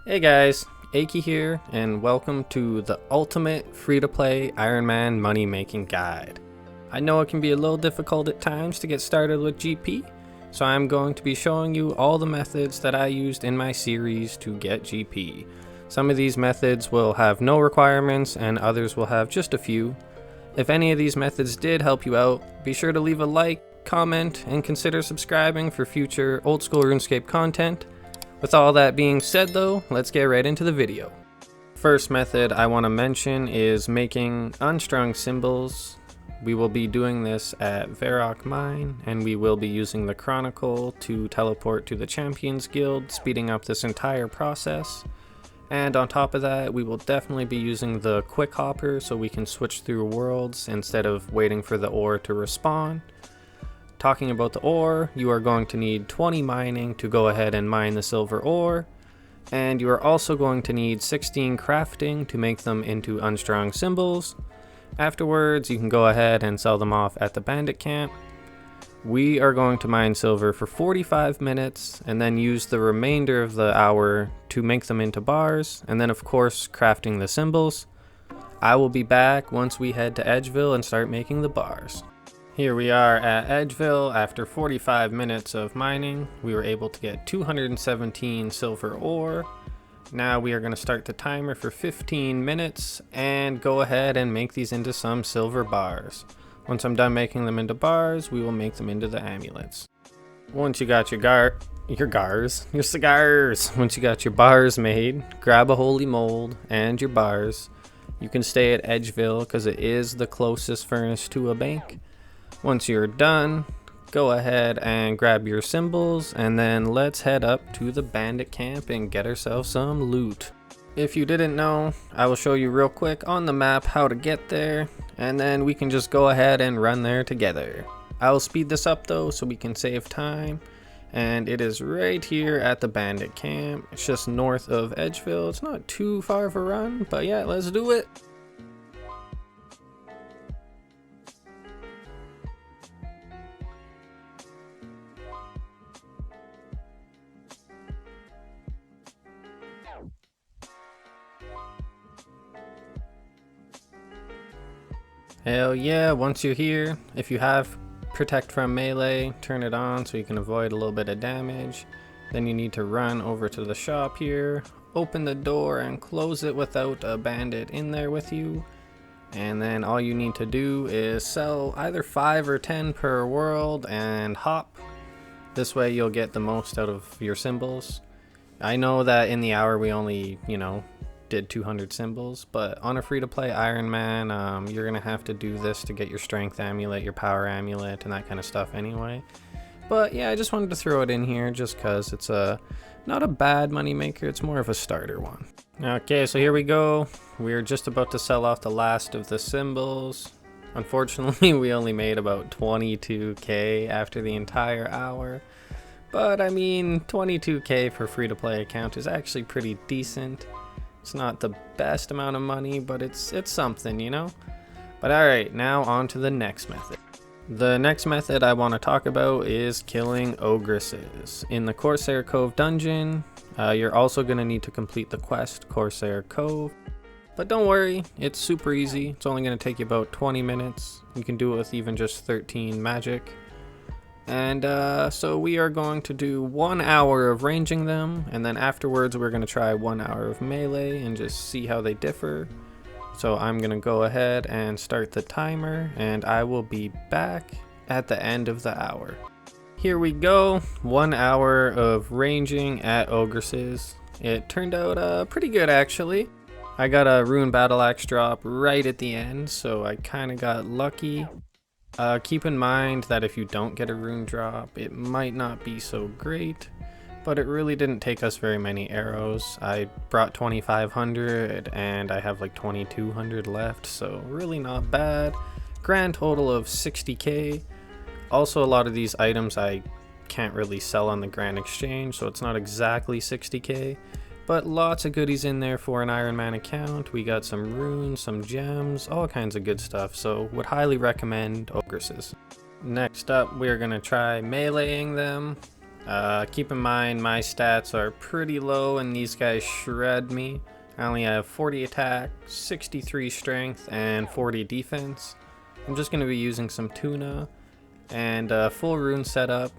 Hey guys, Achy here, and welcome to the ultimate free-to-play Ironman money-making guide. I know it can be a little difficult at times to get started with GP, so I'm going to be showing you all the methods that I used in my series to get GP. Some of these methods will have no requirements, and others will have just a few. If any of these methods did help you out, be sure to leave a like, comment, and consider subscribing for future old-school RuneScape content. With all that being said though, let's get right into the video. First method I want to mention is making Unstrung Symbols. We will be doing this at Varrock Mine, and we will be using the Chronicle to teleport to the Champions Guild, speeding up this entire process. And on top of that, we will definitely be using the Quick Hopper so we can switch through worlds instead of waiting for the ore to respawn. Talking about the ore, you are going to need 20 mining to go ahead and mine the silver ore, and you are also going to need 16 crafting to make them into Unstrung Symbols. Afterwards, you can go ahead and sell them off at the Bandit camp. We are going to mine silver for 45 minutes and then use the remainder of the hour to make them into bars, and then of course crafting the symbols. I will be back once we head to Edgeville and start making the bars. Here we are at Edgeville. After 45 minutes of mining, we were able to get 217 silver ore. Now we are going to start the timer for 15 minutes and go ahead and make these into some silver bars. Once I'm done making them into bars, we will make them into the amulets. Once you got your cigars. Once you got your bars made, grab a holy mold and your bars. You can stay at Edgeville because it is the closest furnace to a bank. Once you're done, go ahead and grab your symbols, and then let's head up to the Bandit camp and get ourselves some loot. If you didn't know, I will show you real quick on the map how to get there, and then we can just go ahead and run there together. I will speed this up though so we can save time, and it is right here at the Bandit camp. It's just north of Edgeville. It's not too far of a run, but yeah, let's do it. Hell yeah, once you're here, if you have protect from melee, turn it on so you can avoid a little bit of damage. Then you need to run over to the shop here, open the door and close it without a bandit in there with you. And then all you need to do is sell either 5 or 10 per world and hop. This way you'll get the most out of your symbols. I know that in the hour we only, did 200 symbols, but on a free-to-play Ironman, you're gonna have to do this to get your strength amulet, your power amulet, and that kind of stuff anyway. But yeah, I just wanted to throw it in here just because it's not a bad money maker, it's more of a starter one. Okay, so here we go. We're just about to sell off the last of the symbols. Unfortunately, we only made about 22k after the entire hour. But I mean, 22k for free-to-play account is actually pretty decent. It's not the best amount of money, but it's something, But alright, now on to the next method. The next method I want to talk about is killing Ogresses. In the Corsair Cove dungeon, you're also going to need to complete the quest Corsair Cove. But don't worry, it's super easy. It's only going to take you about 20 minutes. You can do it with even just 13 magic. And so we are going to do 1 hour of ranging them, and then afterwards we're going to try 1 hour of melee and just see how they differ. So I'm going to go ahead and start the timer, and I will be back at the end of the hour. Here we go, 1 hour of ranging at Ogresses. It turned out pretty good actually. I got a rune battle axe drop right at the end, so I kind of got lucky. Keep in mind that if you don't get a rune drop, it might not be so great, but it really didn't take us very many arrows. I brought 2,500 and I have like 2,200 left, so really not bad. Grand total of 60k. Also, a lot of these items I can't really sell on the Grand Exchange, so it's not exactly 60k. But lots of goodies in there for an Ironman account. We got some runes, some gems, all kinds of good stuff, so would highly recommend Ogresses. Next up, we're going to try meleeing them. Keep in mind my stats are pretty low and these guys shred me. I only have 40 attack, 63 strength, and 40 defense. I'm just going to be using some tuna and full rune setup.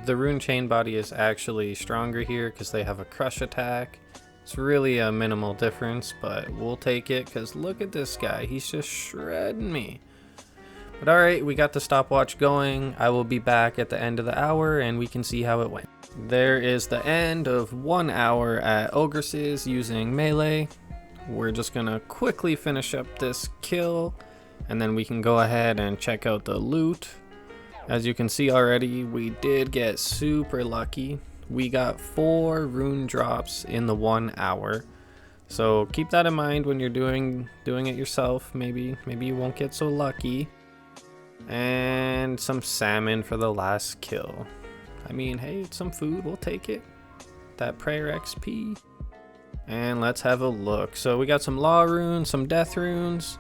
The rune chain body is actually stronger here because they have a crush attack. It's really a minimal difference, but we'll take it because look at this guy. He's just shredding me. But alright, we got the stopwatch going. I will be back at the end of the hour and we can see how it went. There is the end of 1 hour at Ogress's using melee. We're just gonna quickly finish up this kill and then we can go ahead and check out the loot. As you can see already, we did get super lucky. We got 4 rune drops in the 1 hour. So keep that in mind when you're doing it yourself. Maybe you won't get so lucky. And some salmon for the last kill. I mean, hey, it's some food, we'll take it. That prayer XP. And let's have a look. So we got some law runes, some death runes.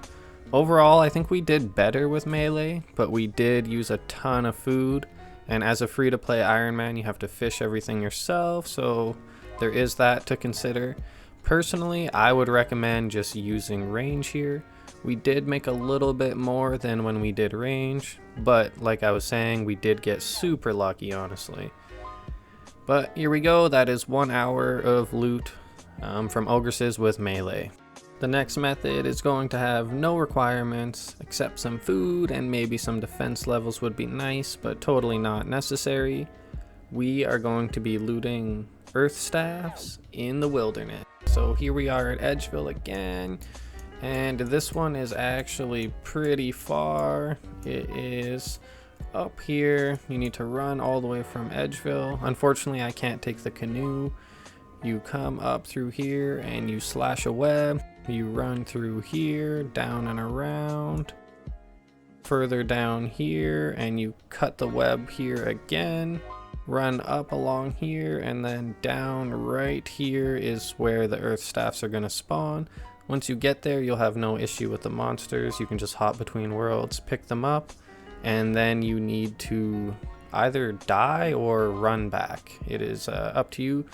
Overall, I think we did better with melee, but we did use a ton of food. And as a free-to-play Ironman, you have to fish everything yourself, so there is that to consider. Personally, I would recommend just using range here. We did make a little bit more than when we did range, but like I was saying, we did get super lucky, honestly. But here we go, that is 1 hour of loot from Ogress's with melee. The next method is going to have no requirements except some food and maybe some defense levels would be nice, but totally not necessary. We are going to be looting earth staffs in the wilderness. So here we are at Edgeville again, and this one is actually pretty far. It is up here. You need to run all the way from Edgeville. Unfortunately, I can't take the canoe. You come up through here and you slash a web. You run through here, down and around, further down here, and you cut the web here again. Run up along here, and then down right here is where the earth staffs are going to spawn. Once you get there, you'll have no issue with the monsters. You can just hop between worlds, pick them up, and then you need to either die or run back. It is up to you.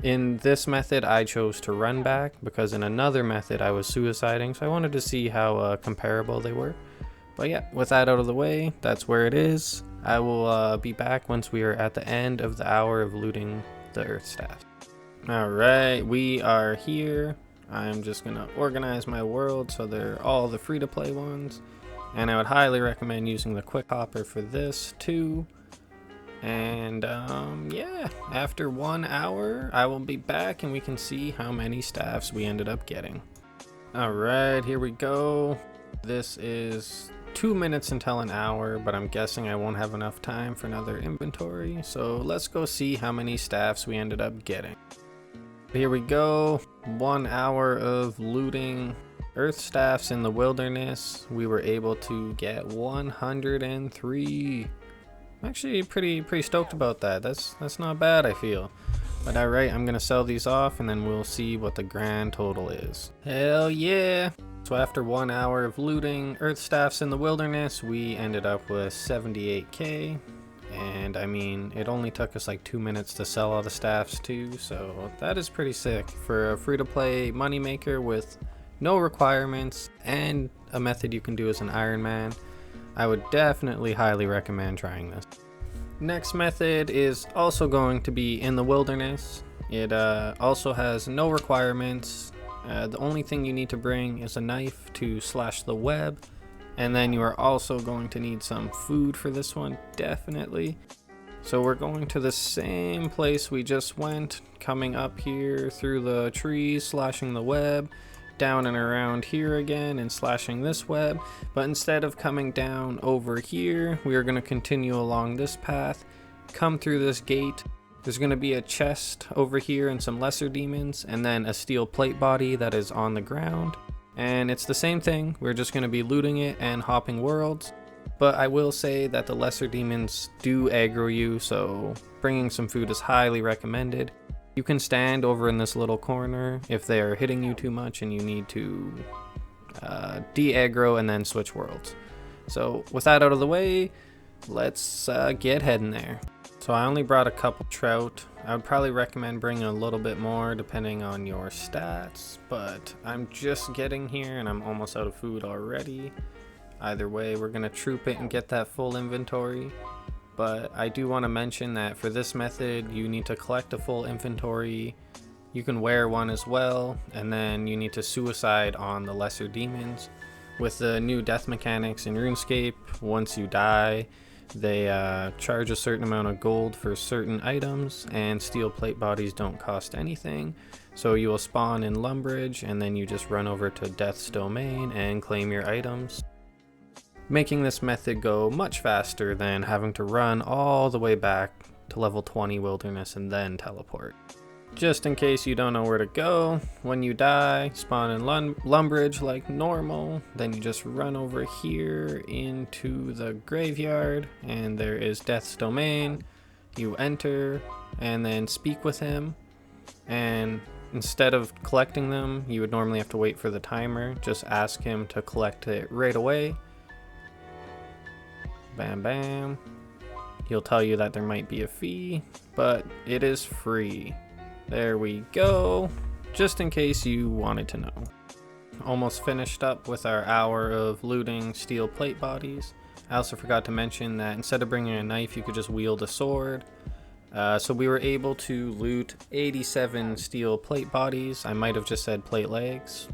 In this method, I chose to run back because in another method I was suiciding, so I wanted to see how comparable they were. But yeah, with that out of the way, that's where it is. I will be back once we are at the end of the hour of looting the earth staff. Alright, we are here. I'm just going to organize my world so they're all the free-to-play ones. And I would highly recommend using the quick hopper for this too. And yeah, after 1 hour, I will be back and we can see how many staffs we ended up getting. Alright, here we go. This is 2 minutes until an hour, but I'm guessing I won't have enough time for another inventory. So let's go see how many staffs we ended up getting. Here we go, 1 hour of looting earth staffs in the wilderness. We were able to get 103. I'm actually pretty stoked about that. That's not bad, I feel. But alright, I'm gonna sell these off and then we'll see what the grand total is. Hell yeah! So after 1 hour of looting earth staffs in the wilderness, we ended up with 78k. And I mean, it only took us like 2 minutes to sell all the staffs too, so that is pretty sick for a free-to-play moneymaker with no requirements and a method you can do as an Ironman. I would definitely highly recommend trying this. Next method is also going to be in the wilderness. It also has no requirements. The only thing you need to bring is a knife to slash the web. And then you are also going to need some food for this one, definitely. So we're going to the same place we just went, coming up here through the trees, slashing the web, down and around here again and slashing this web. But instead of coming down over here, we are going to continue along this path, come through this gate. There's going to be a chest over here and some lesser demons, and then a steel plate body that is on the ground. And it's the same thing, we're just going to be looting it and hopping worlds. But I will say that the lesser demons do aggro you, so bringing some food is highly recommended. You can stand over in this little corner if they are hitting you too much and you need to de-aggro and then switch worlds. So with that out of the way, let's get heading there. So I only brought a couple trout. I would probably recommend bringing a little bit more depending on your stats, but I'm just getting here and I'm almost out of food already. Either way, we're gonna troop it and get that full inventory. But I do want to mention that for this method, you need to collect a full inventory. You can wear one as well, and then you need to suicide on the lesser demons. With the new death mechanics in RuneScape, once you die, they charge a certain amount of gold for certain items, and steel plate bodies don't cost anything. So you will spawn in Lumbridge, and then you just run over to Death's Domain and claim your items, making this method go much faster than having to run all the way back to level 20 wilderness and then teleport. Just in case you don't know where to go, when you die, spawn in Lumbridge like normal, then you just run over here into the graveyard, and there is Death's Domain. You enter and then speak with him, and instead of collecting them, you would normally have to wait for the timer. Just ask him to collect it right away. Bam bam. He'll tell you that there might be a fee, but it is free. There we go, just in case you wanted to know. Almost finished up with our hour of looting steel plate bodies. I also forgot to mention that instead of bringing a knife, you could just wield a sword. So we were able to loot 87 steel plate bodies. I might have just said Platelegs.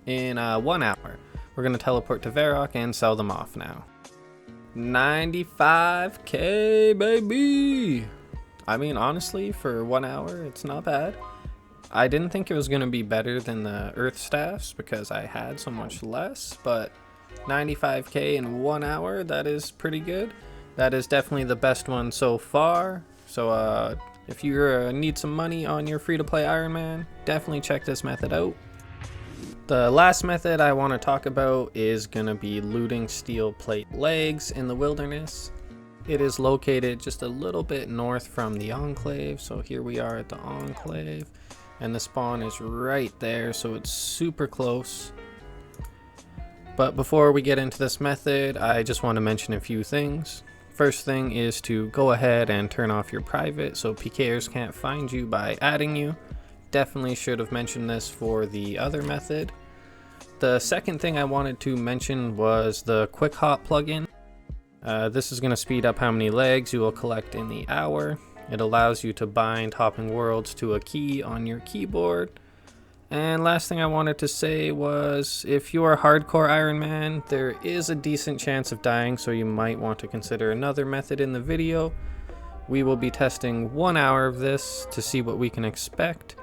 In 1 hour. We're going to teleport to Varrock and sell them off now. 95k, baby! I mean, honestly, for 1 hour, it's not bad. I didn't think it was going to be better than the Earth Staffs because I had so much less, but 95k in 1 hour, that is pretty good. That is definitely the best one so far. So if you need some money on your free-to-play Ironman, definitely check this method out. The last method I want to talk about is going to be looting steel plate legs in the wilderness. It is located just a little bit north from the Enclave, so here we are at the Enclave, and the spawn is right there, so it's super close. But before we get into this method, I just want to mention a few things. First thing is to go ahead and turn off your private so PKers can't find you by adding you. Definitely should have mentioned this for the other method. The second thing I wanted to mention was the Quick Hop plugin. This is going to speed up how many legs you will collect in the hour. It allows you to bind hopping worlds to a key on your keyboard. And last thing I wanted to say was, if you are hardcore Iron Man, there is a decent chance of dying, so you might want to consider another method in the video. We will be testing 1 hour of this to see what we can expect.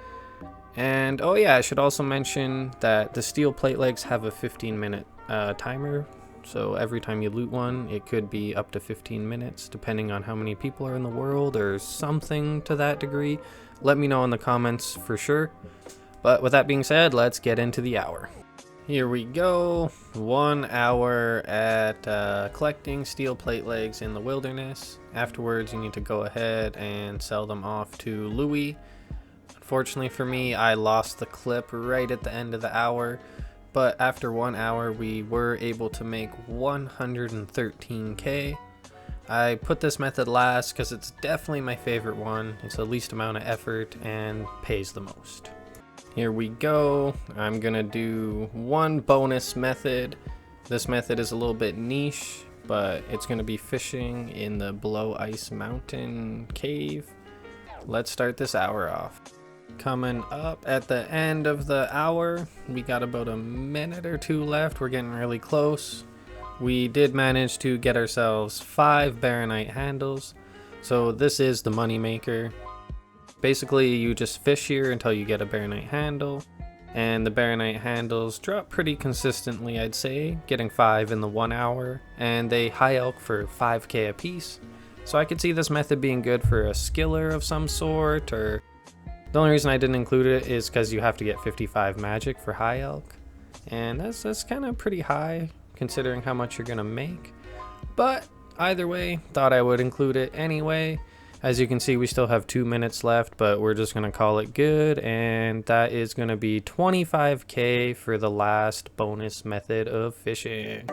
And oh yeah, I should also mention that the steel plate legs have a 15-minute timer. So every time you loot one, it could be up to 15 minutes, depending on how many people are in the world or something to that degree. Let me know in the comments for sure. But with that being said, let's get into the hour. Here we go. 1 hour at collecting steel plate legs in the wilderness. Afterwards, you need to go ahead and sell them off to Louis. Unfortunately for me, I lost the clip right at the end of the hour. But after 1 hour, we were able to make 113k. I put this method last because it's definitely my favorite one. It's the least amount of effort and pays the most. Here we go. I'm gonna do one bonus method. This method is a little bit niche, but it's gonna be fishing in the Below Ice Mountain cave. Let's start this hour off. Coming up at the end of the hour, we got about a minute or two left. We're getting really close. We did manage to get ourselves 5 Baronite handles, so this is the money maker. Basically, you just fish here until you get a Baronite handle, and the Baronite handles drop pretty consistently, I'd say, getting 5 in the 1 hour, and they high elk for 5k a piece. So I could see this method being good for a skiller of some sort, or the only reason I didn't include it is because you have to get 55 magic for high elk, and that's kind of pretty high considering how much you're gonna make. But either way, thought I would include it anyway. As you can see, we still have 2 minutes left, but we're just gonna call it good, and that is gonna be 25k for the last bonus method of fishing.